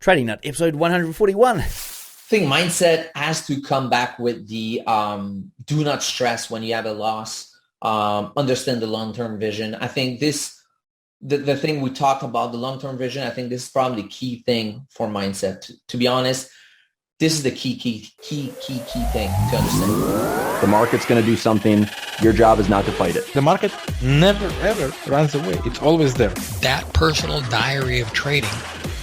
Trading Nut, episode 141. I think mindset has to come back with the do not stress when you have a loss. Understand the long-term vision. I think the thing we talked about, the long-term vision, I think this is probably the key thing for mindset. To be honest, this is the key thing to understand. The market's going to do something. Your job is not to fight it. The market never, ever runs away. It's always there. That personal diary of trading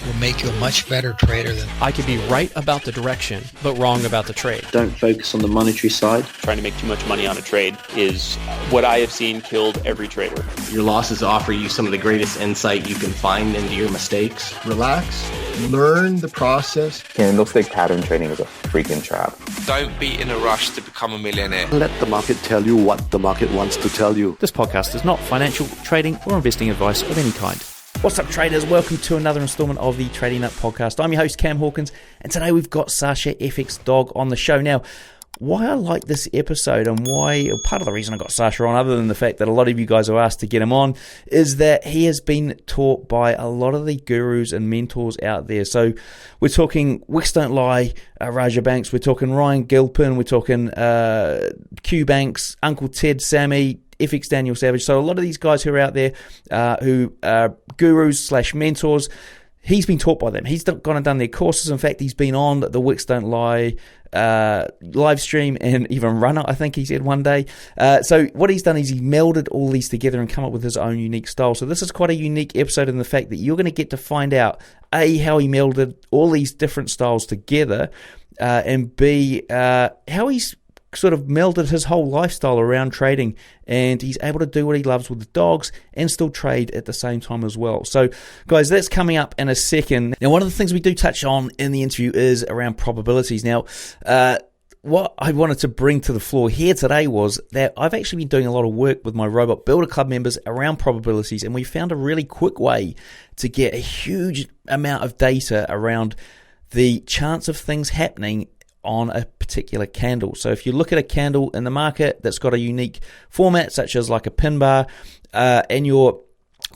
will make you a much better trader than... I could be right about the direction, but wrong about the trade. Don't focus on the monetary side. Trying to make too much money on a trade is what I have seen killed every trader. Your losses offer you some of the greatest insight you can find into your mistakes. Relax, learn the process. Candlestick pattern trading is a freaking trap. Don't be in a rush to become a millionaire. Let the market tell you what the market wants to tell you. This podcast is not financial, trading, or investing advice of any kind. What's up, traders? Welcome to another installment of the Trading Nut podcast. I'm your host, Cam Hawkins, and today we've got Sasha FX Dog on the show. Now, why I like this episode and why part of the reason I got Sasha on, other than the fact that a lot of you guys have asked to get him on, is that he has been taught by a lot of the gurus and mentors out there. So we're talking WicksDontLie, Raja Banks, we're talking Ryan Gilpin, we're talking Q Banks, Uncle Ted Sammy, FX Daniel Savage. So a lot of these guys who are out there who are gurus / mentors, he's been taught by them. He's gone and done their courses. In fact, he's been on the WicksDontLie live stream and even run it, I think he said one day. So what he's done is he melded all these together and come up with his own unique style. So this is quite a unique episode in the fact that you're going to get to find out A, how he melded all these different styles together, and B, how he's sort of melded his whole lifestyle around trading, and he's able to do what he loves with the dogs and still trade at the same time as well. So guys, that's coming up in a second. Now, one of the things we do touch on in the interview is around probabilities. Now, what I wanted to bring to the floor here today was that I've actually been doing a lot of work with my Robot Builder Club members around probabilities, and we found a really quick way to get a huge amount of data around the chance of things happening on a particular candle. So if you look at a candle in the market that's got a unique format, such as like a pin bar, and you're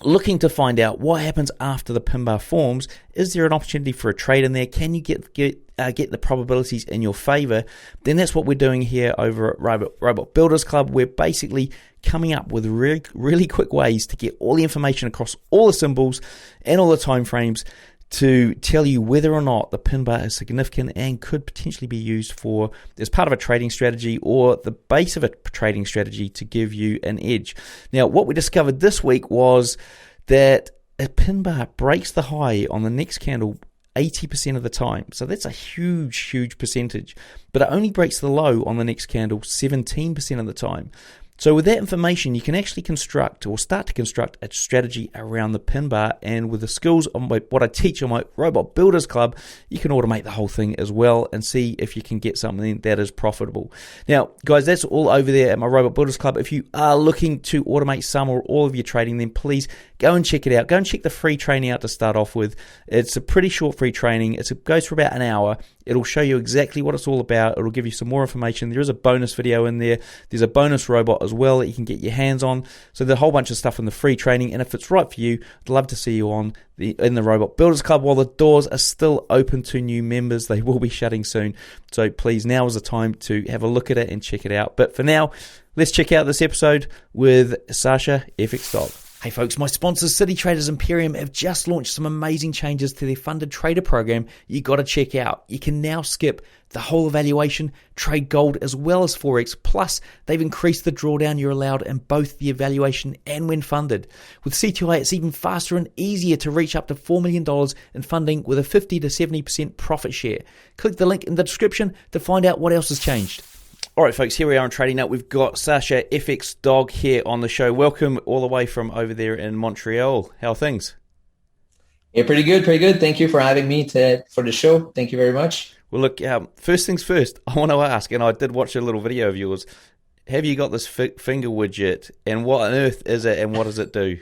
looking to find out what happens after the pin bar forms, is there an opportunity for a trade in there? Can you get the probabilities in your favor? Then that's what we're doing here over at Robot Builders Club. We're basically coming up with really quick ways to get all the information across all the symbols and all the time frames to tell you whether or not the pin bar is significant and could potentially be used for as part of a trading strategy or the base of a trading strategy to give you an edge. Now, what we discovered this week was that a pin bar breaks the high on the next candle 80% of the time. So that's a huge percentage. But it only breaks the low on the next candle 17% of the time. So with that information, you can actually construct or start to construct a strategy around the pin bar, and with the skills on what I teach on my Robot Builders Club, you can automate the whole thing as well and see if you can get something that is profitable. Now, guys, that's all over there at my Robot Builders Club. If you are looking to automate some or all of your trading, then please go and check it out. Go and check the free training out to start off with. It's a pretty short free training. It goes for about an hour. It'll show you exactly what it's all about. It'll give you some more information. There is a bonus video in there. There's a bonus robot as well that you can get your hands on. So there's a whole bunch of stuff in the free training. And if it's right for you, I'd love to see you in the Robot Builders Club while the doors are still open to new members. They will be shutting soon. So please, now is the time to have a look at it and check it out. But for now, let's check out this episode with Sasha FX Dog. Hey folks, my sponsors City Traders Imperium have just launched some amazing changes to their funded trader program you got to check out. You can now skip the whole evaluation, trade gold as well as Forex, plus they've increased the drawdown you're allowed in both the evaluation and when funded. With CTI, it's even faster and easier to reach up to $4 million in funding with a 50 to 70% profit share. Click the link in the description to find out what else has changed. All right, folks, here we are on Trading Nut. We've got Sasha FX Dog here on the show. Welcome all the way from over there in Montreal. How are things? Yeah, pretty good. Thank you for having me for the show. Thank you very much. Well, look, first things first, I want to ask, and I did watch a little video of yours. Have you got this finger widget, and what on earth is it, and what does it do?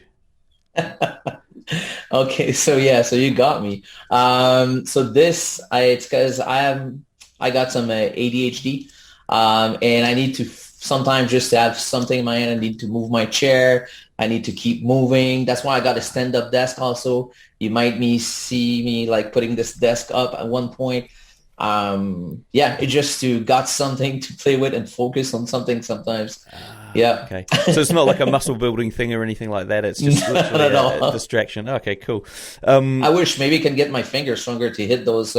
Okay, so you got me. It's because I got some ADHD. And I need to sometimes just have something in my hand. I need to move my chair. I need to keep moving. That's why I got a stand-up desk also. You might see me like putting this desk up at one point. It's just got something to play with and focus on something sometimes. Okay. So it's not like a muscle building thing or anything like that. It's just literally a distraction. Okay, cool. I wish maybe I can get my fingers stronger to hit those,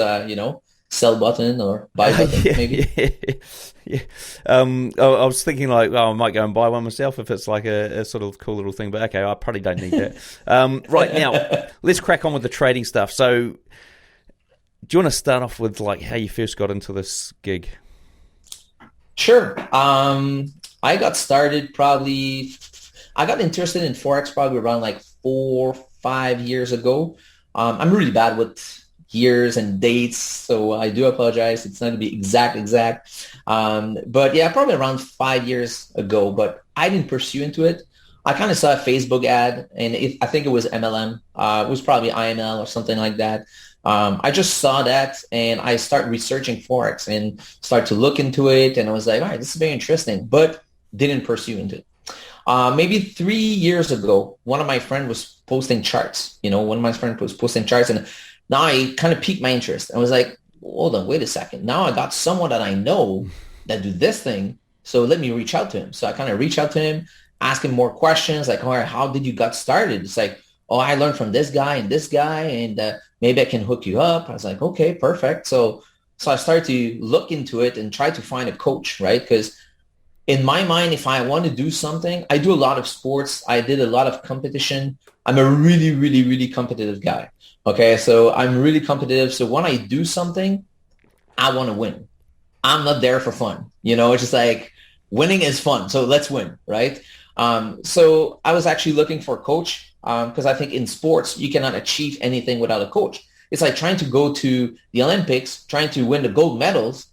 sell button or buy button, maybe. Yeah. I was thinking like, I might go and buy one myself if it's like a sort of cool little thing. But okay, I probably don't need that. Right now, let's crack on with the trading stuff. So, do you want to start off with like how you first got into this gig? Sure. I got started I got interested in Forex probably around like 4 or 5 years ago. I'm really bad with years and dates, so I do apologize. It's not going to be exact. But yeah, probably around 5 years ago, but I didn't pursue into it. I kind of saw a Facebook ad, and I think it was MLM. It was probably IML or something like that. I just saw that, and I started researching Forex and started to look into it, and I was like, all right, this is very interesting, but didn't pursue into it. Maybe 3 years ago, one of my friends was posting charts. And now it kind of piqued my interest. I was like, hold on, wait a second. Now I got someone that I know that do this thing, so let me reach out to him. So I kind of reached out to him, ask him more questions, like, all right, how did you got started? It's like, oh, I learned from this guy, and maybe I can hook you up. I was like, okay, perfect. So I started to look into it and try to find a coach, right? Because in my mind, if I want to do something, I do a lot of sports. I did a lot of competition. I'm a really, really, really competitive guy. Okay, so I'm really competitive. So when I do something, I want to win. I'm not there for fun. It's just like winning is fun. So let's win, right? So I was actually looking for a coach because I think in sports, you cannot achieve anything without a coach. It's like trying to go to the Olympics, trying to win the gold medals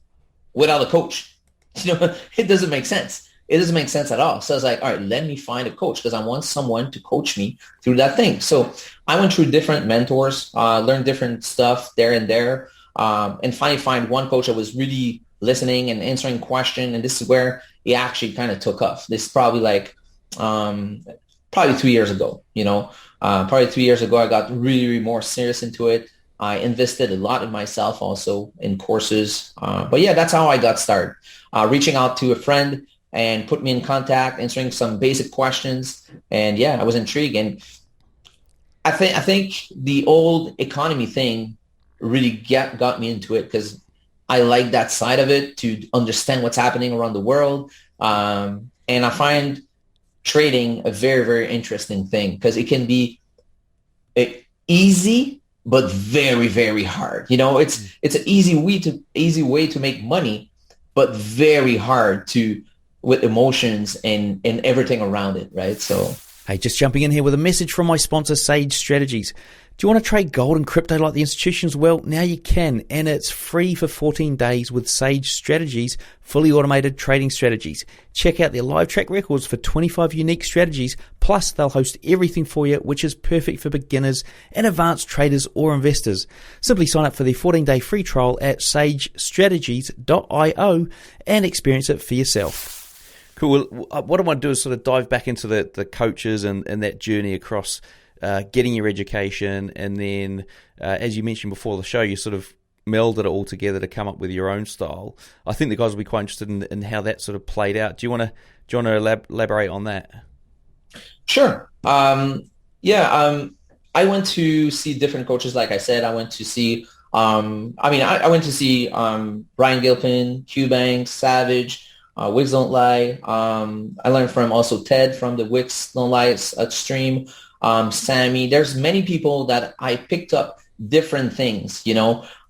without a coach. It doesn't make sense. It doesn't make sense at all. So I was like, all right, let me find a coach because I want someone to coach me through that thing. So I went through different mentors, learned different stuff there and there, and finally find one coach that was really listening and answering questions. And this is where it actually kind of took off. This is probably like probably 2 years ago, probably 3 years ago, I got really, really more serious into it. I invested a lot in myself also in courses. But yeah, that's how I got started. Reaching out to a friend and put me in contact, answering some basic questions. And yeah, I was intrigued. And I think the old economy thing really got me into it because I like that side of it to understand what's happening around the world. And I find trading a very, very interesting thing because it can be easy, but very, very hard. It's an easy way to make money, but very hard with emotions and everything around it, right? So, hey, just jumping in here with a message from my sponsor, Sage Strategies. Do you want to trade gold and crypto like the institutions? Well, now you can, and it's free for 14 days with Sage Strategies, fully automated trading strategies. Check out their live track records for 25 unique strategies, plus they'll host everything for you, which is perfect for beginners and advanced traders or investors. Simply sign up for their 14-day free trial at sagestrategies.io and experience it for yourself. Cool. What I want to do is sort of dive back into the coaches and that journey across getting your education, and then as you mentioned before the show, you sort of melded it all together to come up with your own style. I think the guys will be quite interested in how that sort of played out. Do you want to elaborate on that? Sure. I went to see different coaches. Like I said, I went to see I went to see Brian Gilpin, Q Banks, Savage, WicksDontLie. I learned from also Ted from the WicksDontLie stream. Sammy. There's many people that I picked up different things.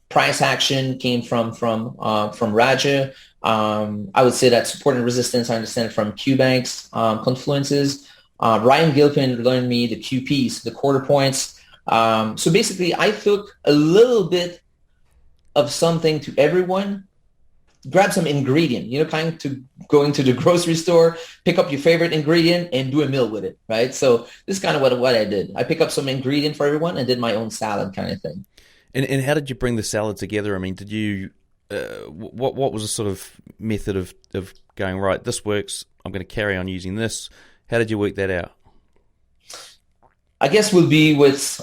Price action came from Raja. I would say that support and resistance, I understand it from Q Banks, Confluences. Ryan Gilpin learned me the QPs, the quarter points. So basically, I took a little bit of something to everyone. Grab some ingredient, kind to go into the grocery store, pick up your favorite ingredient and do a meal with it, right? So this is kind of what I did. I picked up some ingredient for everyone and did my own salad kind of thing. And how did you bring the salad together? I mean, did you, what was the sort of method of going, right, this works, I'm going to carry on using this. How did you work that out? I guess we'll be with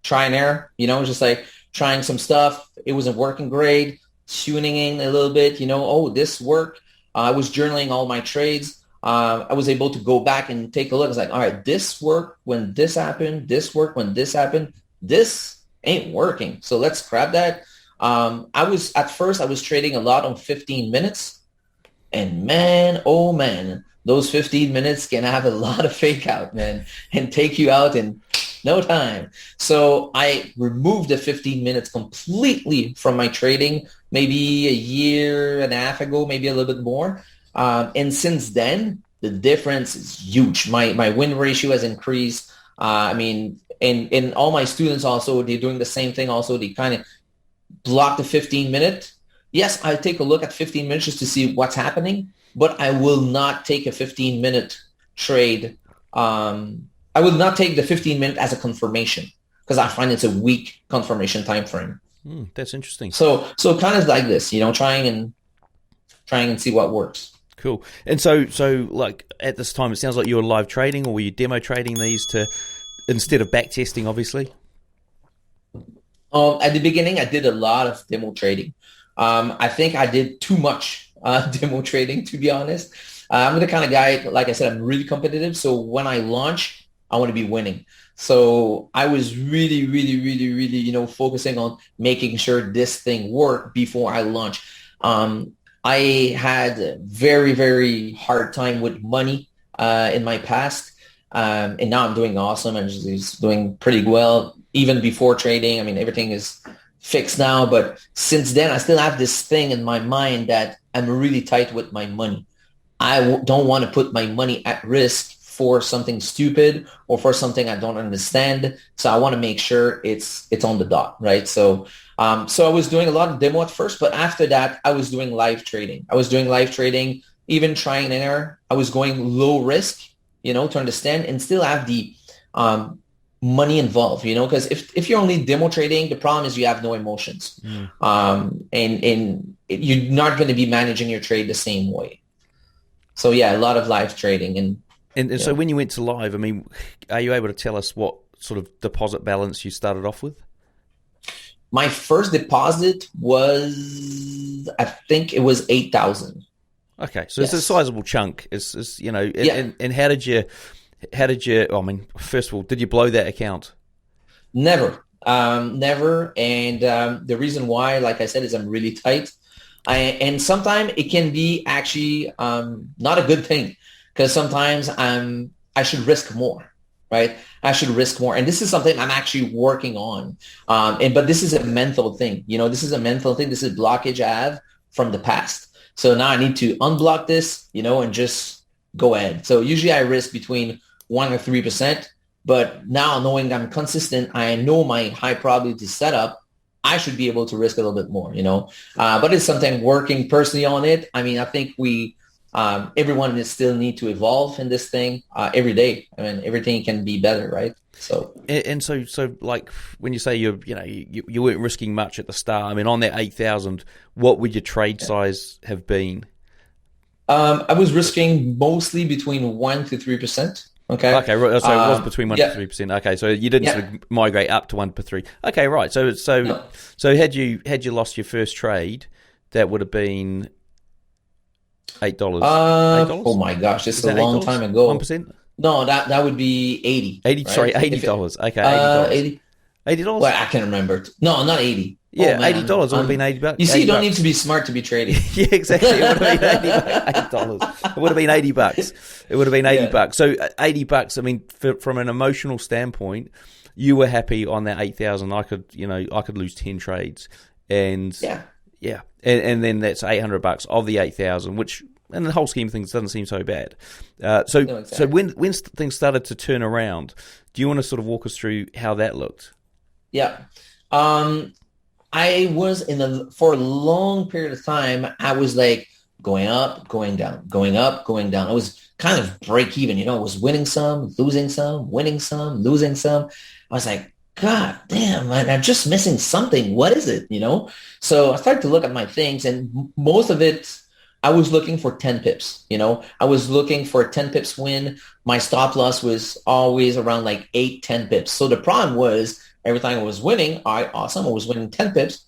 try and error, just like trying some stuff. It wasn't working great, tuning in a little bit, oh, this worked. I was journaling all my trades. I was able to go back and take a look. I was like, all right, this worked when this happened. This worked when this happened. This ain't working. So let's scrap that. At first I was trading a lot on 15 minutes. And man, oh man, those 15 minutes can have a lot of fake out, man, and take you out in no time. So I removed the 15 minutes completely from my trading, maybe a year and a half ago, maybe a little bit more. And since then, the difference is huge. My win ratio has increased. And all my students also, they're doing the same thing also. They kind of block the 15-minute. Yes, I take a look at 15 minutes just to see what's happening, but I will not take a 15-minute trade. I will not take the 15-minute as a confirmation because I find it's a weak confirmation time frame. That's interesting. So kind of like this, trying and see what works. Cool. And so like at this time, it sounds like you were live trading, or were you demo trading these instead of back testing, obviously? At the beginning, I did a lot of demo trading. I think I did too much demo trading, to be honest. I'm the kind of guy, like I said, I'm really competitive. So when I launch, I want to be winning. So I was really, really, really, really, focusing on making sure this thing worked before I launch. I had a very, very hard time with money in my past. And now I'm doing awesome and just doing pretty well. Even before trading, everything is fixed now. But since then, I still have this thing in my mind that I'm really tight with my money. I don't want to put my money at risk for something stupid or for something I don't understand. So I want to make sure it's on the dot, right? So I was doing a lot of demo at first, but after that, I was doing live trading. Even trying and error. I was going low risk, to understand and still have the money involved, because if you're only demo trading, the problem is you have no emotions. And you're not going to be managing your trade the same way. So yeah, a lot of live trading. And so when you went to live, are you able to tell us what sort of deposit balance you started off with? My first deposit was, I think it was 8,000. Okay, so yes. It's a sizable chunk. And how did you? First of all, did you blow that account? Never. And the reason why, like I said, is I'm really tight. And sometimes it can be actually not a good thing because sometimes I should risk more, right? I should risk more. And this is something I'm actually working on. But this is a mental thing. This is a mental thing. This is blockage I have from the past. So now I need to unblock this, and just go ahead. So usually I risk between 1 or 3%. But now knowing I'm consistent, I know my high probability setup, I should be able to risk a little bit more, But it's something working personally on it. I think everyone still need to evolve in this thing every day. Everything can be better, right? So like when you say you weren't risking much at the start. On that 8,000, what would your trade size have been? I was risking mostly between 1 to 3%. Okay. Okay. Right. So it was between 1 to 3%. Okay. So you didn't sort of migrate up to 1 to 3. Okay. Right. So had you lost your first trade, that would have been $8. $8? Oh my gosh, this is a long time ago. 1%? No, that would be 80. 80. Right? Sorry, $80. Okay. $80. $80. Well, I can remember. No, not 80. Yeah, $80 would have been $80. You see, you don't need to be smart to be trading. Yeah, exactly. It would have been $80. It would have been $80. It would have been $80. So $80. From an emotional standpoint, you were happy on that 8,000. I could lose 10 trades, and and then that's $800 of the 8,000, which in the whole scheme of things doesn't seem so bad. So when things started to turn around, do you want to sort of walk us through how that looked? Yeah. I was for a long period of time, I was like going up, going down, going up, going down. I was kind of break even, I was winning some, losing some, winning some, losing some. I was like, God damn, man, I'm just missing something. What is it? So I started to look at my things, and most of it, I was looking for 10 pips. I was looking for a 10 pips win. My stop loss was always around like 8, 10 pips. So the problem was Every time I was winning, awesome, I was winning 10 pips.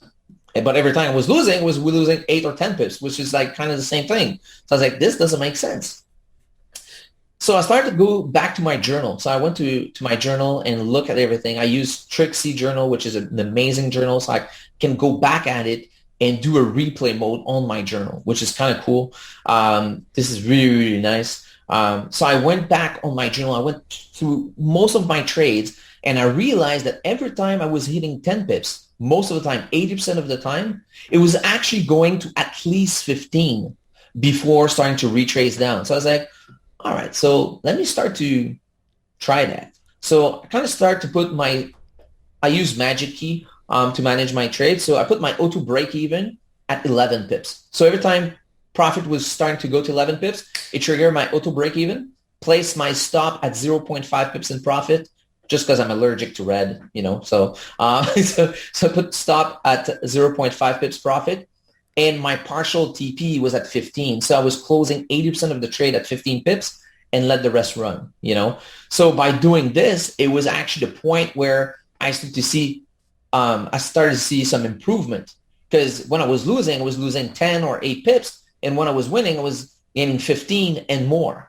But every time I was losing 8 or 10 pips, which is like kind of the same thing. So I was like, this doesn't make sense. So I started to go back to my journal. So I went to my journal and look at everything. I use Trixie Journal, which is an amazing journal. So I can go back at it and do a replay mode on my journal, which is kind of cool. This is really, really nice. So I went back on my journal. I went through most of my trades, and I realized that every time I was hitting 10 pips, most of the time, 80% of the time, it was actually going to at least 15 before starting to retrace down. So I was like, all right, so let me start to try that. So I kind of start to put I use Magic Key to manage my trade. So I put my auto break even at 11 pips. So every time profit was starting to go to 11 pips, it triggered my auto break even, place my stop at 0.5 pips in profit, just because I'm allergic to red, So I put stop at 0.5 pips profit, and my partial TP was at 15. So I was closing 80% of the trade at 15 pips and let the rest run, So by doing this, it was actually the point where I started to see some improvement, because when I was losing 10 or 8 pips, and when I was winning, I was gaining 15 and more.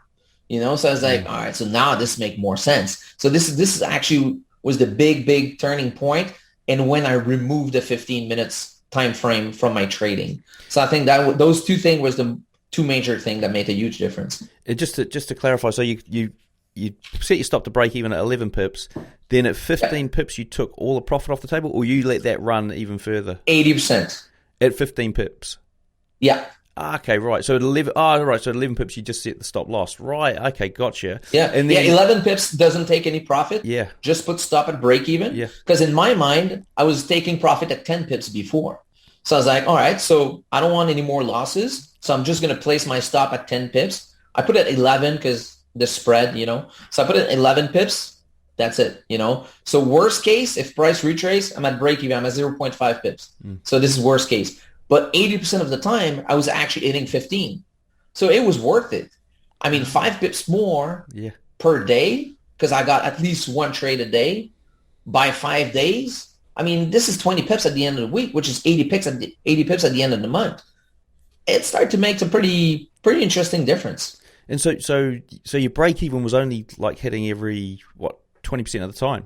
So I was like, all right, so now this makes more sense. So this is actually was the big turning point, and when I removed the 15 minutes time frame from my trading. So I think that those two things was the two major things that made a huge difference. Just to clarify, so you set your stop to break even at 11 pips, then at 15 pips you took all the profit off the table, or you let that run even further? 80%. At 15 pips? Yeah. Okay, right. So at 11 pips you just set the stop loss. Right, okay, gotcha. Yeah, and then, 11 pips doesn't take any profit. Yeah. Just put stop at break even. Yeah. Because in my mind, I was taking profit at 10 pips before. So I was like, all right, so I don't want any more losses. So I'm just going to place my stop at 10 pips. I put it at 11 because the spread, So I put it at 11 pips. That's it, So worst case, if price retrace, I'm at break even. I'm at 0.5 pips. So this is worst case. But 80% of the time, I was actually hitting 15. So it was worth it. I mean, 5 pips more per day, because I got at least one trade a day by 5 days. I mean, this is 20 pips at the end of the week, which is 80 pips at the end of the month. It started to make a pretty interesting difference. And so your break even was only like hitting every 20% of the time?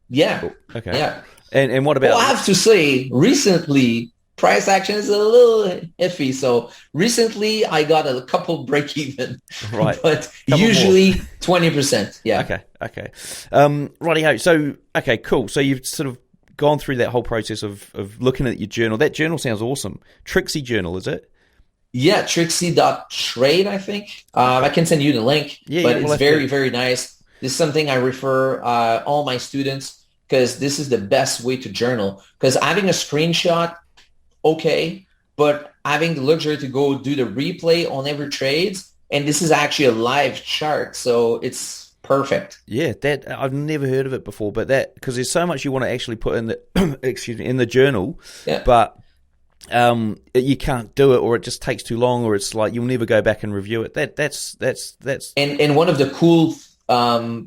Yeah. Okay. Yeah. And what about? Well, I have to say, recently, price action is a little iffy. So recently I got a couple break even, right? But usually 20%. Yeah. Okay. Righty-ho. So, okay, cool. So you've sort of gone through that whole process of looking at your journal. That journal sounds awesome. Trixie Journal, is it? Yeah. Trixie.trade, I think. I can send you the link, but it's very, very nice. This is something I refer all my students, because this is the best way to journal, because having a screenshot, okay, but having the luxury to go do the replay on every trades, and this is actually a live chart, so it's perfect. Yeah, that I've never heard of it before, but that, because there's so much you want to actually put in the in the journal, but you can't do it, or it just takes too long, or it's like you'll never go back and review it. That's and one of the cool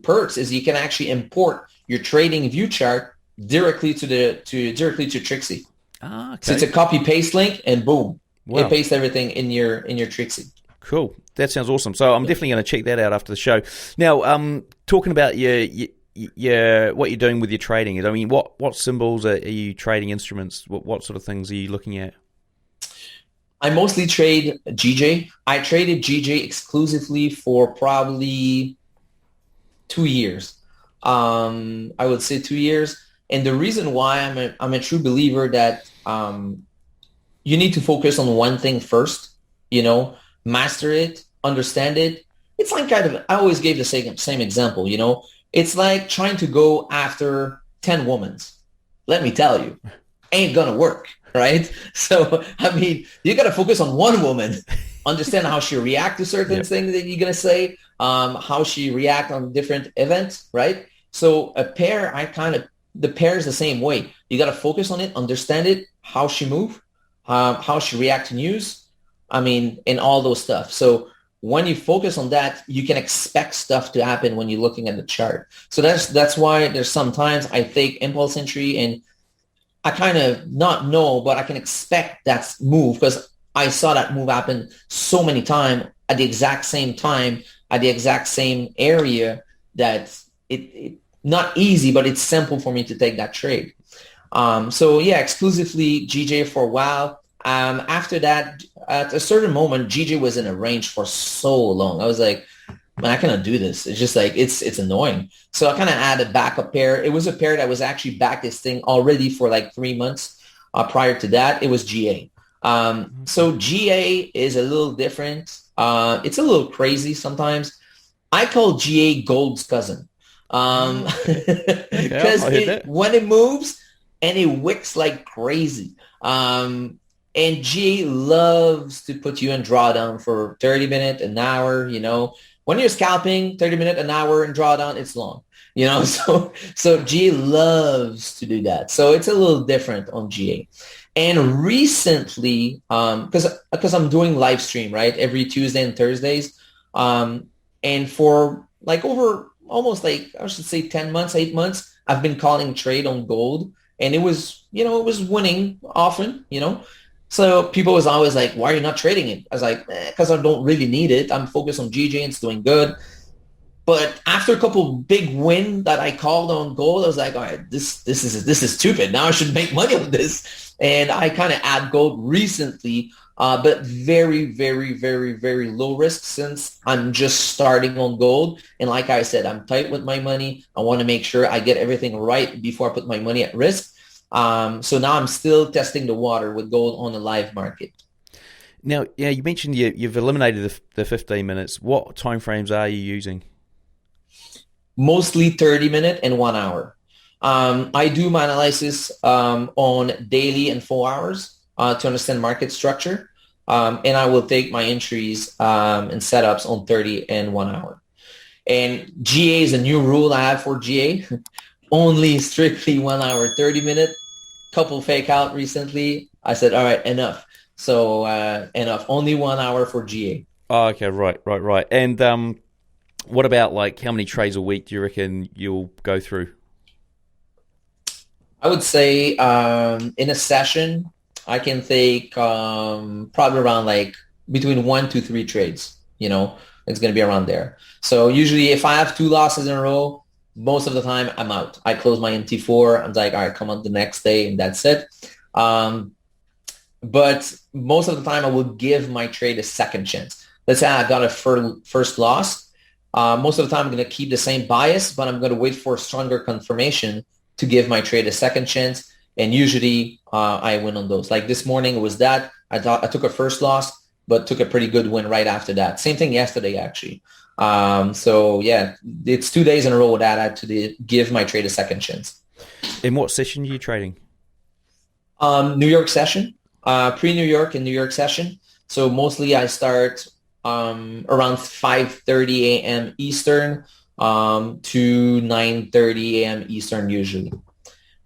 perks is you can actually import your trading view chart directly to Trixie. Ah, okay. So it's a copy paste link, and boom, wow. It pastes everything in your Trixie. Cool. That sounds awesome. So I'm definitely going to check that out after the show. Now, talking about your what you're doing with your trading. I mean, what symbols are you trading? Instruments? What sort of things are you looking at? I mostly trade GJ. I traded GJ exclusively for probably 2 years. I would say 2 years. And the reason why I'm a true believer that you need to focus on one thing first, master it, understand it. It's like I always gave the same example, It's like trying to go after 10 women. Let me tell you, ain't gonna work, right? So, I mean, you got to focus on one woman, understand how she react to certain things that you're going to say, how she react on different events, right? So a pair, the pair is the same way. You got to focus on it, understand it, how she move, how she react to news, and all those stuff. So when you focus on that, you can expect stuff to happen when you're looking at the chart. So that's why there's sometimes I take impulse entry and I kind of not know, but I can expect that move because I saw that move happen so many times at the exact same time, at the exact same area that it not easy, but it's simple for me to take that trade. So yeah, exclusively GJ for a while. After that, at a certain moment, GJ was in a range for so long. I was like, man, I cannot do this. It's just like, it's annoying. So I kind of added a backup pair. It was a pair that was actually back this thing already for like 3 months. Prior to that, it was GA. So GA is a little different. It's a little crazy sometimes. I call GA gold's cousin. Because when it moves and it wicks like crazy. And GA loves to put you in drawdown for 30 minutes, an hour, you know. When you're scalping, 30 minutes, an hour in drawdown, it's long, you know. So GA loves to do that. So it's a little different on GA. And recently, because I'm doing live stream, right, every Tuesday and Thursdays, and for like over almost like, I should say 10 months, 8 months, I've been calling trade on gold. And it was, you know, it was winning often, you know. So people was always like, why are you not trading it? I was like, because I don't really need it. I'm focused on GJ and it's doing good. But after a couple big wins that I called on gold, I was like, all right, this is stupid. Now I should make money on this. And I kind of add gold recently, but very, very, very, very low risk since I'm just starting on gold. And like I said, I'm tight with my money. I want to make sure I get everything right before I put my money at risk. So now I'm still testing the water with gold on the live market. Now, yeah, you mentioned you've eliminated the 15 minutes. What timeframes are you using? Mostly 30 minute and 1 hour. I do my analysis on daily and 4 hours to understand market structure. And I will take my entries and setups on 30 and 1 hour. And GA is a new rule I have for GA. Only strictly 1 hour, 30 minute, couple fake out recently. I said, all right, enough. So enough, only 1 hour for GA. Oh, okay, right. And what about like how many trades a week do you reckon you'll go through? I would say in a session, I can take probably around like between 1 to 3 trades, you know, it's going to be around there. So usually if I have 2 losses in a row, most of the time I'm out. I close my MT4. I'm like, all right, come on the next day, and that's it. But most of the time I will give my trade a second chance. Let's say I got a first loss. Most of the time I'm going to keep the same bias, but I'm going to wait for stronger confirmation to give my trade a second chance. And usually I win on those. Like this morning, it was that. I took a first loss, but took a pretty good win right after that. Same thing yesterday, actually. So yeah, it's 2 days in a row that I had to give my trade a second chance. In what session are you trading? New York session, pre-New York and New York session. So mostly I start around 5:30 a.m. Eastern to 9:30 a.m. Eastern usually.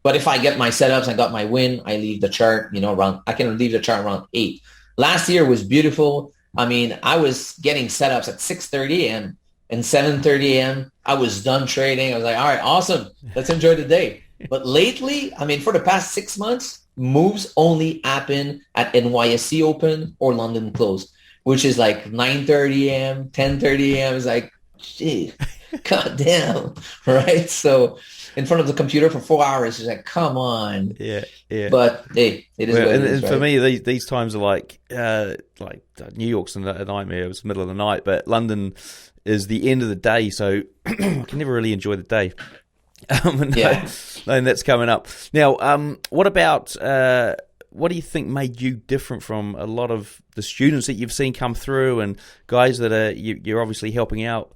But if I get my setups, I got my win, I leave the chart, you know, I can leave the chart around 8. Last year was beautiful. I mean, I was getting setups at 6:30 a.m. and 7:30 a.m. I was done trading. I was like, all right, awesome. Let's enjoy the day. But lately, I mean, for the past 6 months, moves only happen at NYSE Open or London Close, which is like 9:30 a.m., 10:30 a.m. It's like, gee, god damn, right? So in front of the computer for 4 hours, it's like, come on. Yeah. But hey, it is what it is, and for me, these times are like New York's a nightmare. It was the middle of the night, but London is the end of the day, so I can never really enjoy the day. And that's coming up. Now, what about what do you think made you different from a lot of the students that you've seen come through and guys that are you're obviously helping out,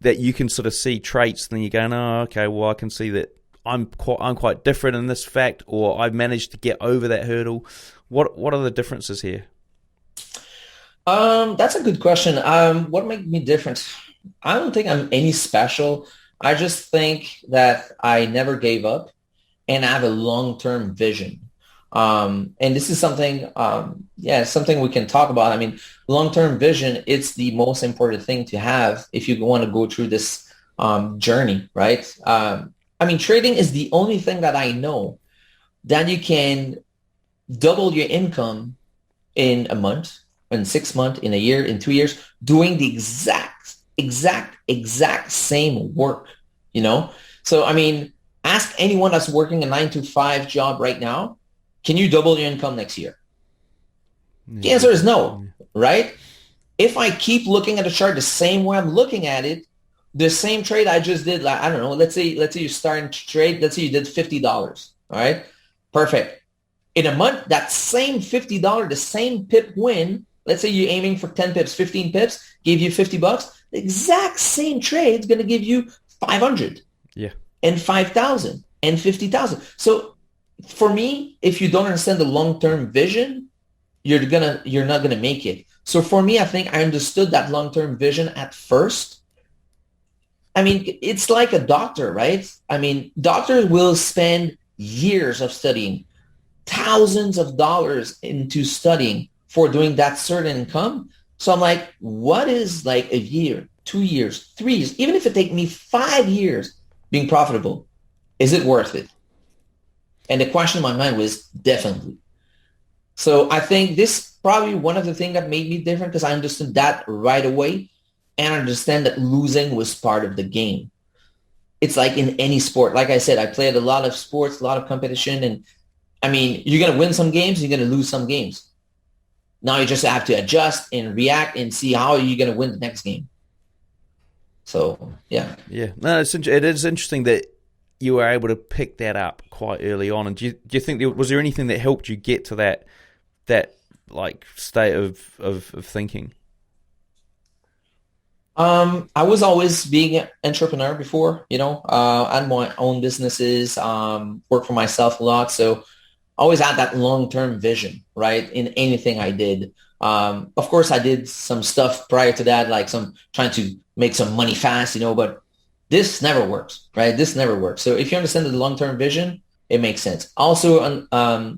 that you can sort of see traits and then you're going, oh, okay, well, I can see that I'm quite different in this fact, or I've managed to get over that hurdle. What are the differences here? That's a good question. What makes me different? I don't think I'm any special. I just think that I never gave up and I have a long-term vision. And this is something, something we can talk about. I mean, long-term vision, it's the most important thing to have if you want to go through this journey, right? I mean, trading is the only thing that I know that you can double your income in a month, in 6 months, in a year, in 2 years, doing the exact same work, you know? So, I mean, ask anyone that's working a 9-to-5 job right now, can you double your income next year? The answer is no, right? If I keep looking at the chart the same way I'm looking at it, the same trade I just did, like, I don't know, let's say you're starting to trade, let's say you did $50, all right? Perfect. In a month, that same $50, the same pip win, let's say you're aiming for 10 pips, 15 pips, gave you $50, the exact same trade is going to give you 500 and 5,000 and 50,000. So for me, if you don't understand the long-term vision, you're not gonna make it. So for me, I think I understood that long-term vision at first. I mean, it's like a doctor, right? I mean, doctors will spend years of studying, thousands of dollars into studying for doing that certain income. So I'm like, what is like a year, 2 years, 3 years, even if it take me 5 years being profitable, is it worth it? And the question in my mind was definitely. So I think this probably one of the things that made me different because I understood that right away and I understand that losing was part of the game. It's like in any sport. Like I said, I played a lot of sports, a lot of competition. And I mean, you're going to win some games, you're going to lose some games. Now you just have to adjust and react and see how you're going to win the next game. So, yeah. Yeah. No, it is interesting that you were able to pick that up quite early on. And do you think was there anything that helped you get to that like state of thinking? I was always being an entrepreneur before, you know, I had my own businesses, worked for myself a lot. So I always had that long-term vision, right? In anything I did. Of course, I did some stuff prior to that, like trying to make some money fast, you know, but this never works, right? This never works. So if you understand the long-term vision, it makes sense. Also,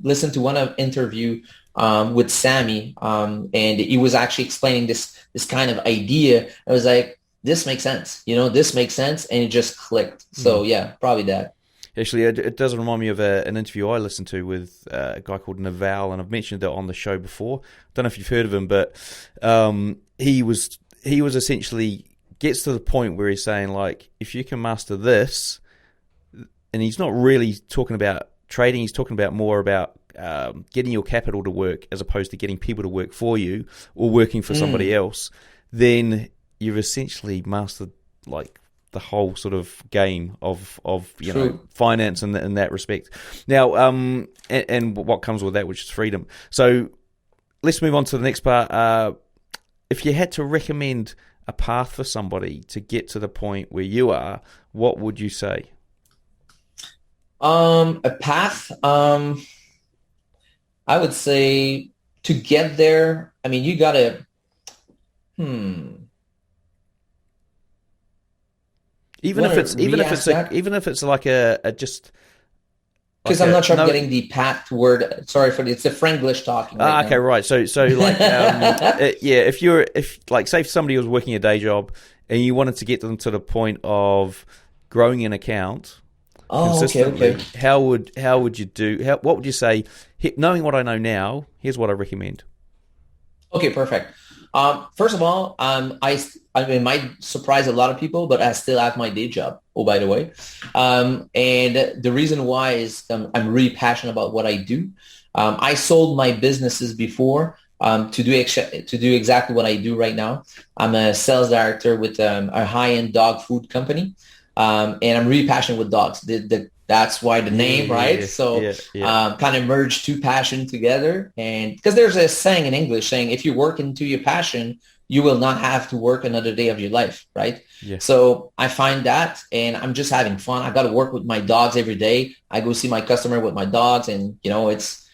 listen to one interview with Sammy, and he was actually explaining this kind of idea. I was like, this makes sense, you know, this makes sense, and it just clicked. So yeah, probably that. Actually, it does remind me of an interview I listened to with a guy called Naval, and I've mentioned it on the show before. I don't know if you've heard of him, but he was essentially gets to the point where he's saying, like, if you can master this, and he's not really talking about trading, he's talking about more about getting your capital to work as opposed to getting people to work for you or working for somebody else, then you've essentially mastered, like, the whole sort of game of you know, finance in that respect. Now, and what comes with that, which is freedom. So let's move on to the next part. If you had to recommend a path for somebody to get to the point where you are, what would you say? A path, I would say to get there, I mean, you gotta, Even if it's like a just. Because I'm not sure I'm getting the path word. Sorry for it's a Franglish talking. Right okay, now. Right. So like, if like, say somebody was working a day job and you wanted to get them to the point of growing an account consistently, okay. How would you do? What would you say? Knowing what I know now, here's what I recommend. Okay, perfect. First of all, I mean, it might surprise a lot of people, but I still have my day job. Oh, by the way. And the reason why is I'm really passionate about what I do. I sold my businesses before to do exactly what I do right now. I'm a sales director with a high-end dog food company. And I'm really passionate with dogs. That's why the name, right? So kind of merge two passion together. And because there's a saying in English saying, if you work into your passion, you will not have to work another day of your life, right? Yeah. So I find that, and I'm just having fun. I got to work with my dogs every day. I go see my customer with my dogs, and you know, it's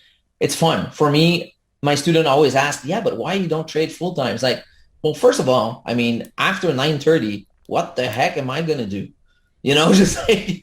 fun. For me, my student always asks, yeah, but why you don't trade full time? It's like, well, first of all, I mean, after 9:30, what the heck am I going to do? Just like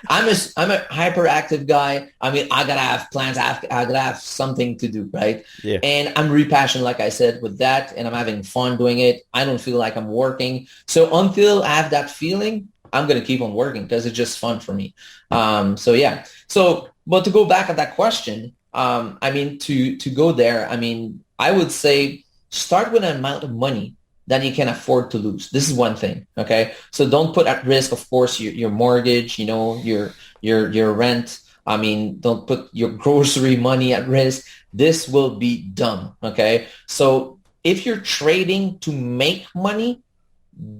I'm a hyperactive guy. I mean, I gotta have plans. I gotta have something to do, right? Yeah. And I'm really passionate, like I said, with that, and I'm having fun doing it. I don't feel like I'm working. So until I have that feeling, I'm gonna keep on working because it's just fun for me. So yeah. So, but to go back at that question, I mean, to go there, I mean, I would say start with an amount of money that you can afford to lose. This is one thing, okay? So don't put at risk, of course, your mortgage, your rent. I mean, don't put your grocery money at risk. This will be dumb, okay? So if you're trading to make money,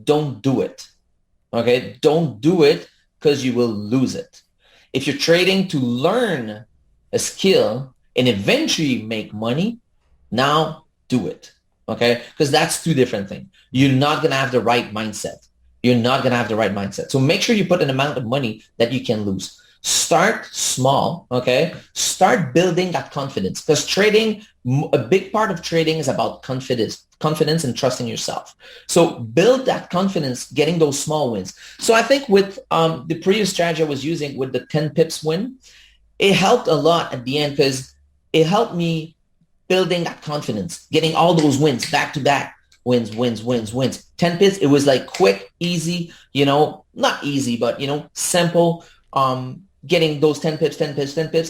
don't do it, okay? Don't do it because you will lose it. If you're trading to learn a skill and eventually make money, now do it. Okay, because that's two different things. You're not going to have the right mindset. So make sure you put an amount of money that you can lose. Start small, okay? Start building that confidence because trading, a big part of trading is about confidence and trusting yourself. So build that confidence, getting those small wins. So I think with the previous strategy I was using with the 10 pips win, it helped a lot at the end because it helped me building that confidence, getting all those wins, back-to-back wins. 10 pips, it was like quick, easy, not easy, but, simple. Getting those 10 pips,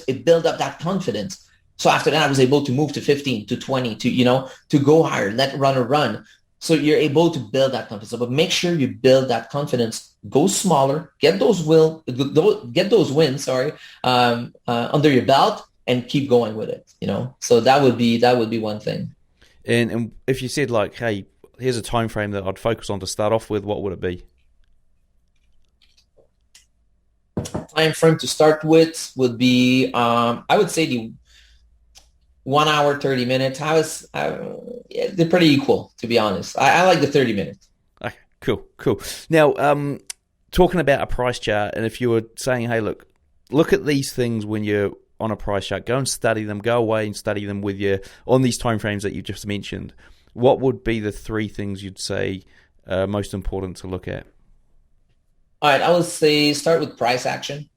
it built up that confidence. So after that, I was able to move to 15, to 20, to go higher, let runner run. So you're able to build that confidence. But make sure you build that confidence, go smaller, get those wins, under your belt, and keep going with it, So that would be one thing. And if you said like, hey, here's a time frame that I'd focus on to start off with, what would it be? Time frame to start with would be, I would say the 1 hour, 30 minutes. They're pretty equal, to be honest. I like the 30 minutes. Okay, cool. Now, talking about a price chart, and if you were saying, hey, look at these things when you're on a price chart, go and study them, go away and study them with you on these timeframes that you just mentioned. What would be the 3 things you'd say most important to look at? All right, I would say start with price action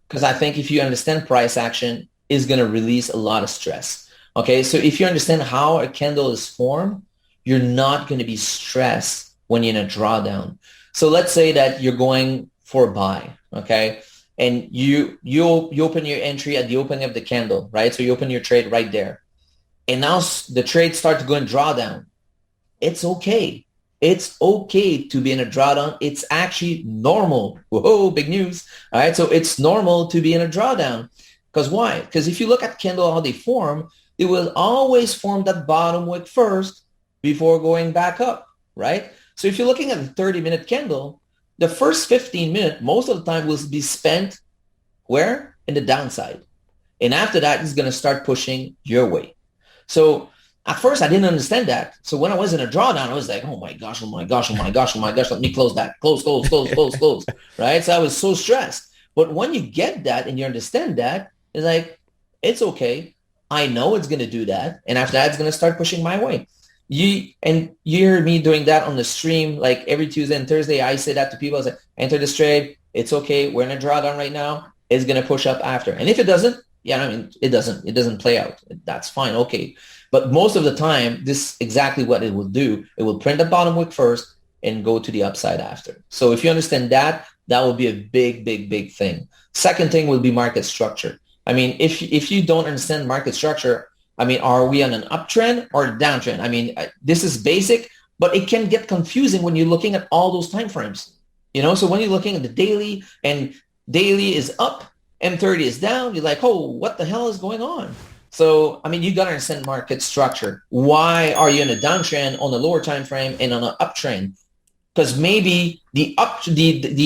because I think if you understand price action, it's going to release a lot of stress. Okay, so if you understand how a candle is formed, you're not going to be stressed when you're in a drawdown. So let's say that you're going for a buy, okay? And you open your entry at the opening of the candle, right? So you open your trade right there. And now the trade starts to go in drawdown. It's okay. It's okay to be in a drawdown. It's actually normal. Whoa, big news. All right, so it's normal to be in a drawdown. Because why? Because if you look at candle, how they form, it will always form that bottom wick first before going back up, right? So if you're looking at a 30-minute candle, the first 15 minutes, most of the time will be spent where? In the downside. And after that, it's going to start pushing your way. So at first, I didn't understand that. So when I was in a drawdown, I was like, oh my gosh, let me close that. Close, right? So I was so stressed. But when you get that and you understand that, it's like, it's okay. I know it's going to do that. And after that, it's going to start pushing my way. You hear me doing that on the stream, like every Tuesday and Thursday, I say that to people. I say, enter this trade. It's okay. We're in a drawdown right now. It's going to push up after. And if it doesn't, it doesn't play out. That's fine. Okay. But most of the time, this is exactly what it will do. It will print the bottom wick first and go to the upside after. So if you understand that, that will be a big thing. Second thing will be market structure. I mean, if you don't understand market structure, I mean, are we on an uptrend or a downtrend? I mean, this is basic, but it can get confusing when you're looking at all those time frames. So when you're looking at the daily and daily is up, M30 is down, you're like, oh, what the hell is going on? So, I mean, you got to understand market structure. Why are you in a downtrend on the lower time frame and on an uptrend? Because maybe the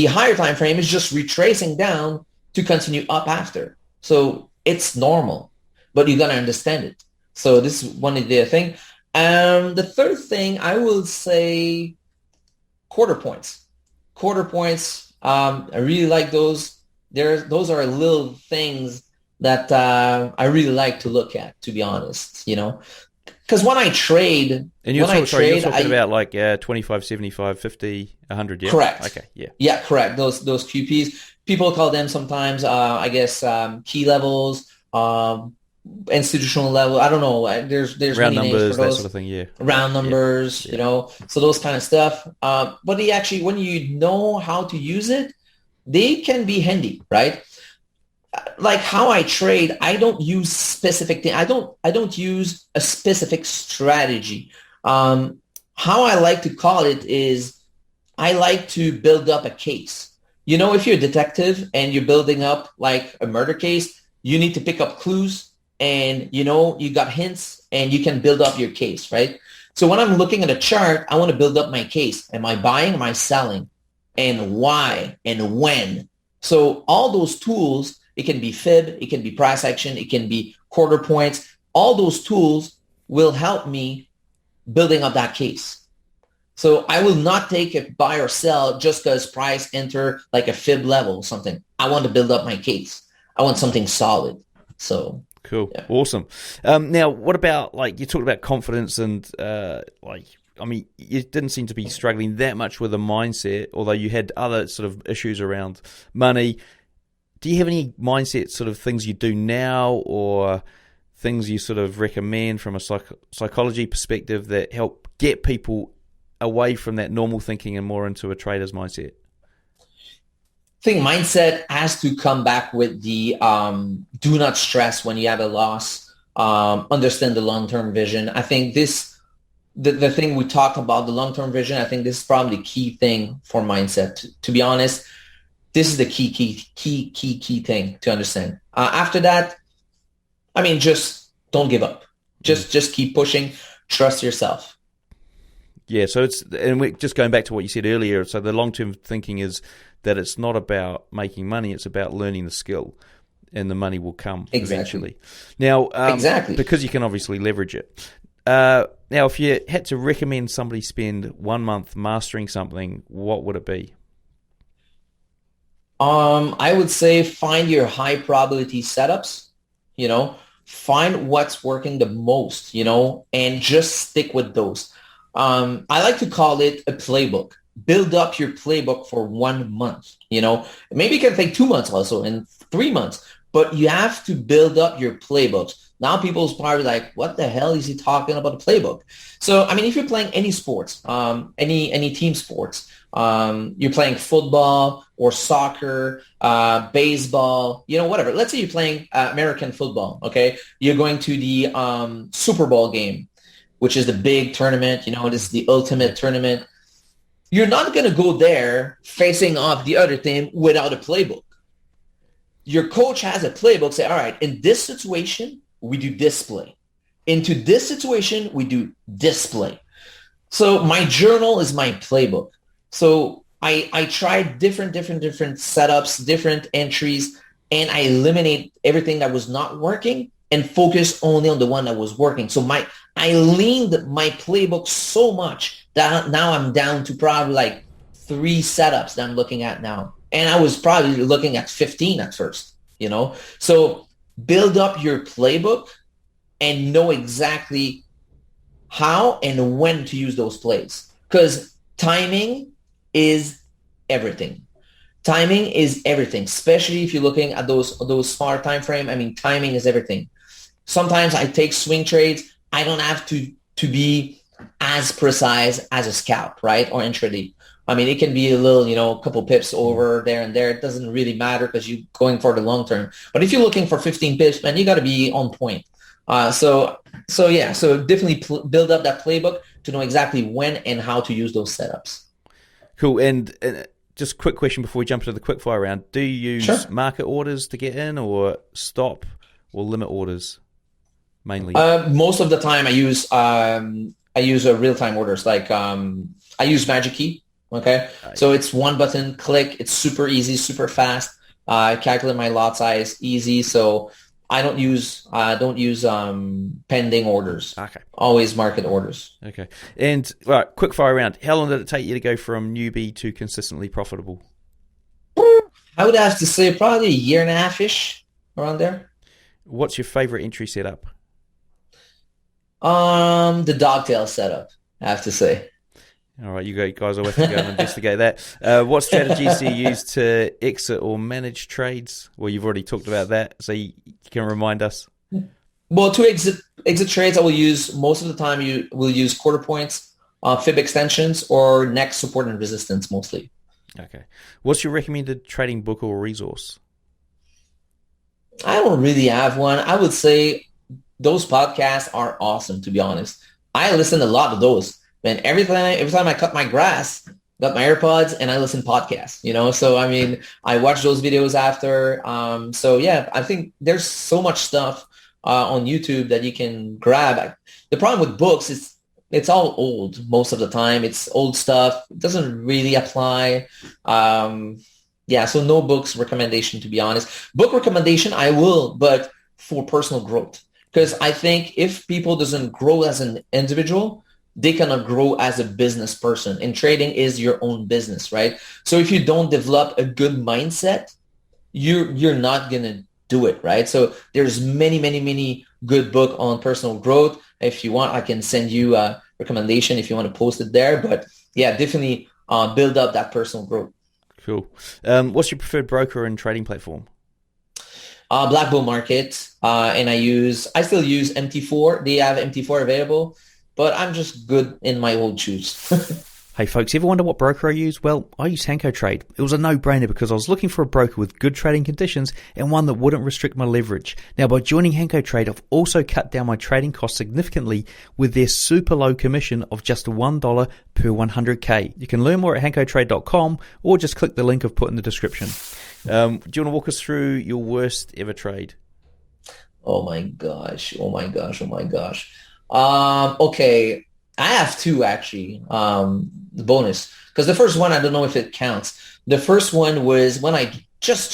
higher time frame is just retracing down to continue up after. So it's normal, but you got to understand it. So this is one of the thing. The third thing, I will say quarter points. I really like those. Those are little things that I really like to look at, to be honest. because when I trade, and you're talking about like 25, 75, 50, 100, yeah? Correct. Okay, yeah. Yeah, correct. Those QPs, people call them sometimes, I guess, key levels, institutional level. I don't know. There's round many numbers, names for those. that sort of thing, yeah. Round numbers, Yeah. you know, so those kind of stuff. But when you know how to use it, they can be handy, right? Like how I trade, I don't use specific thing. I don't use a specific strategy. How I like to call it is I like to build up a case. You know, if you're a detective and you're building up like a murder case, you need to pick up clues and, you know, you got hints and you can build up your case, right? So when I'm looking at a chart, I want to build up my case. Am I buying? Am I selling? And why? And when? So all those tools, it can be fib, it can be price action, it can be quarter points. All those tools will help me building up that case. So I will not take a buy or sell just because price enter like a fib level or something. I want to build up my case. I want something solid. So cool. Yeah. Awesome. Now, what about, like, you talked about confidence and, you didn't seem to be struggling that much with the mindset, although you had other sort of issues around money. Do you have any mindset sort of things you do now or things you sort of recommend from a psychology perspective that help get people away from that normal thinking and more into a trader's mindset? I think mindset has to come back with the do not stress when you have a loss, understand the long-term vision. I think the thing we talked about, the long-term vision, I think this is probably the key thing for mindset. To be honest, this is the key thing to understand. After that, I mean, just don't give up. Just keep pushing. Trust yourself. Yeah, so we're just going back to what you said earlier. So the long-term thinking is that it's not about making money; it's about learning the skill, and the money will come eventually. Now, because you can obviously leverage it. Now, if you had to recommend somebody spend 1 month mastering something, what would it be? I would say find your high probability setups, you know, find what's working the most, you know, and just stick with those. I like to call it a playbook. Build up your playbook for 1 month, you know, maybe it can take 2 months also and 3 months, but you have to build up your playbooks. Now people's probably like, what the hell is he talking about a playbook? So, I mean, if you're playing any sports, any team sports, you're playing football or soccer, baseball, you know, whatever. Let's say you're playing American football, okay? You're going to the Super Bowl game, which is the big tournament, you know, it is the ultimate tournament. You're not going to go there facing off the other team without a playbook. Your coach has a playbook, say, all right, in this situation, we do display. Into this situation, we do display. So my journal is my playbook. So I tried different setups, different entries, and I eliminate everything that was not working and focus only on the one that was working. So I leaned my playbook so much that now I'm down to probably like 3 setups that I'm looking at now. And I was probably looking at 15 at first, you know? So build up your playbook and know exactly how and when to use those plays. Because timing is everything. Timing is everything, especially if you're looking at those smaller time frame. I mean, timing is everything. Sometimes I take swing trades. I don't have to be as precise as a scout, right? Or intraday. I mean, it can be a little, you know, a couple pips over there and there. It doesn't really matter because you're going for the long term. But if you're looking for 15 pips, man, you got to be on point. So definitely build up that playbook to know exactly when and how to use those setups. Cool. And just a quick question before we jump into the quickfire round. Do you use market orders to get in or stop or limit orders mainly? Most of the time I use real-time orders. Like I use Magic Key. Okay. So it's one button click. It's super easy, super fast. I calculate my lot size easy. So I don't use pending orders. Okay. Always market orders. Okay. And right, quick fire round. How long did it take you to go from newbie to consistently profitable? I would have to say probably 1.5 years-ish, around there. What's your favorite entry setup? The dogtail setup, I have to say. All right, you guys will have to go and investigate that. What strategies do you use to exit or manage trades? Well, you've already talked about that, so you can remind us. Well, to exit trades, I will use most of the time. You will use quarter points, fib extensions, or neck support and resistance mostly. Okay. What's your recommended trading book or resource? I don't really have one. I would say those podcasts are awesome, to be honest. I listen to a lot of those. And every time I cut my grass, got my AirPods and I listen to podcasts, So, I mean, I watch those videos after. So, yeah, I think there's so much stuff on YouTube that you can grab. The problem with books is it's all old most of the time. It's old stuff. It doesn't really apply. So no books recommendation, to be honest. Book recommendation, I will, but for personal growth. Because I think if people doesn't grow as an individual, they cannot grow as a business person. And trading is your own business, right? So if you don't develop a good mindset, you're not going to do it, right? So there's many good book on personal growth. If you want, I can send you a recommendation if you want to post it there. But yeah, definitely build up that personal growth. Cool. What's your preferred broker and trading platform? Black Bull Market. And I still use MT4. They have MT4 available. But I'm just good in my old shoes. Hey folks, you ever wonder what broker I use? Well, I use Hanko Trade. It was a no-brainer because I was looking for a broker with good trading conditions and one that wouldn't restrict my leverage. Now, by joining Hanko Trade, I've also cut down my trading costs significantly with their super low commission of just $1 per 100K. You can learn more at hankotrade.com or just click the link I've put in the description. Do you want to walk us through your worst ever trade? Oh my gosh. Okay, I have two actually. The bonus, because the first one I don't know if it counts. The first one was when I just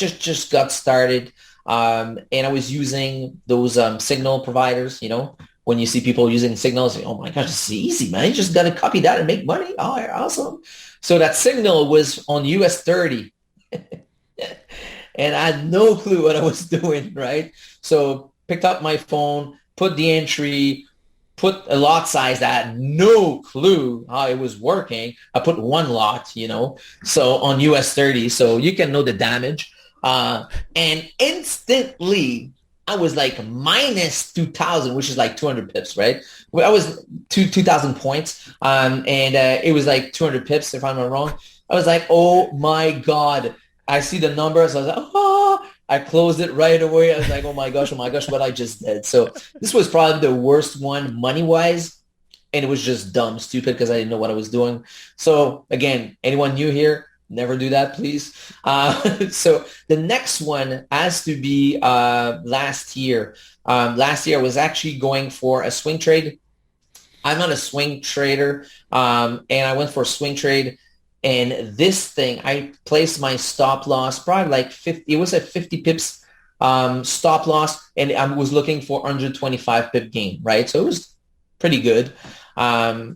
got started, and I was using those signal providers. When you see people using signals, oh my gosh, it's easy, man. You just got to copy that and make money. Oh, awesome! So that signal was on US 30, and I had no clue what I was doing. Right, so picked up my phone, put the entry. Put a lot size that I had no clue how it was working. I put one lot, so on US 30, so you can know the damage. And instantly, I was like minus 2,000, which is like 200 pips, right? Well, I was 2,000 points, and it was like 200 pips, if I'm not wrong. I was like, oh my God. I see the numbers. I was like, I closed it right away. I was like, oh my gosh, what I just did. So this was probably the worst one money-wise, and it was just dumb, stupid, because I didn't know what I was doing. So again, anyone new here, never do that, please. So the next one has to be last year. Last year I was actually going for a swing trade. I'm not a swing trader, and I went for a swing trade. And this thing, I placed my stop loss probably like 50. It was at 50 pips stop loss, and I was looking for 125 pip gain, right? So it was pretty good. I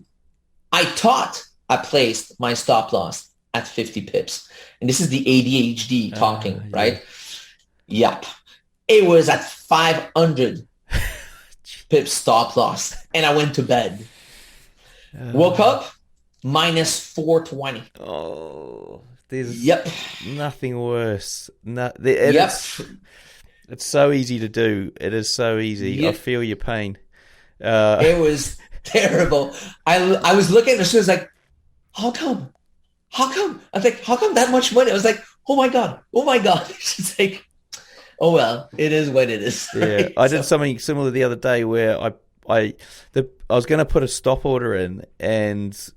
thought I placed my stop loss at 50 pips, and this is the ADHD talking, right? Yep. It was at 500 pips stop loss, and I went to bed. Woke up. Minus 420. Oh, there's nothing worse. It's so easy to do. It is so easy. Yep. I feel your pain. It was terrible. I was looking at it, she was like, how come? I was like, how come that much money? I was like, oh my God. She's like, oh well, it is what it is. Yeah, I did something similar the other day where I was going to put a stop order in, and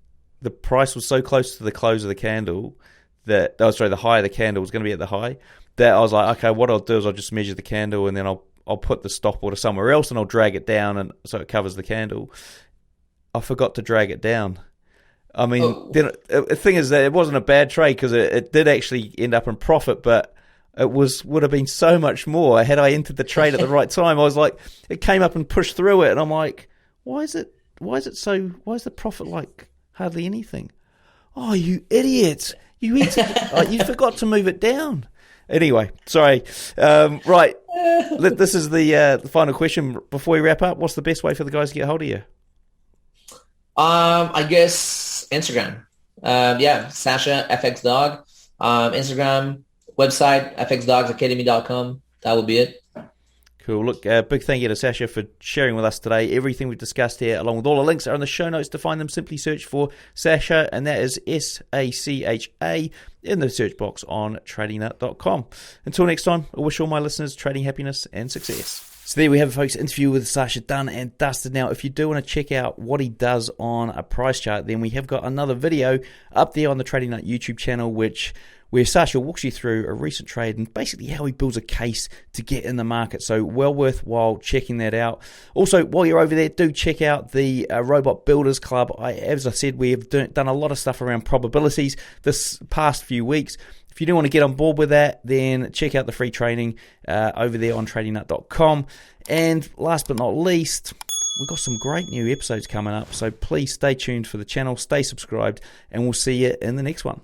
the price was so close to the close of the candle the high of the candle was going to be at the high, that I was like, okay, what I'll do is I'll just measure the candle, and then I'll put the stop order somewhere else, and I'll drag it down, and so it covers the candle. I forgot to drag it down. I mean, then the thing is that it wasn't a bad trade because it did actually end up in profit, but it would have been so much more had I entered the trade at the right time. I was like, it came up and pushed through it, and I'm like, why is the profit like hardly anything? Oh, you idiot! You forgot to move it down. Anyway, sorry. Right. This is the final question before we wrap up. What's the best way for the guys to get hold of you? I guess Instagram. Sasha FX Dog. Instagram, website, fxdogsacademy.com. That will be it. Cool. Look, big thank you to Sasha for sharing with us today. Everything we've discussed here, along with all the links, are in the show notes. To find them, simply search for Sasha, and that is SACHA in the search box on tradingnut.com. Until next time, I wish all my listeners trading happiness and success. So there we have it, folks. Interview with Sasha done and dusted. Now, if you do want to check out what he does on a price chart, then we have got another video up there on the Trading Nut YouTube channel, where Sasha walks you through a recent trade and basically how he builds a case to get in the market. So well worthwhile checking that out. Also, while you're over there, do check out the Robot Builders Club. As I said, we have done a lot of stuff around probabilities this past few weeks. If you do want to get on board with that, then check out the free training over there on tradingnut.com. And last but not least, we've got some great new episodes coming up. So please stay tuned for the channel, stay subscribed, and we'll see you in the next one.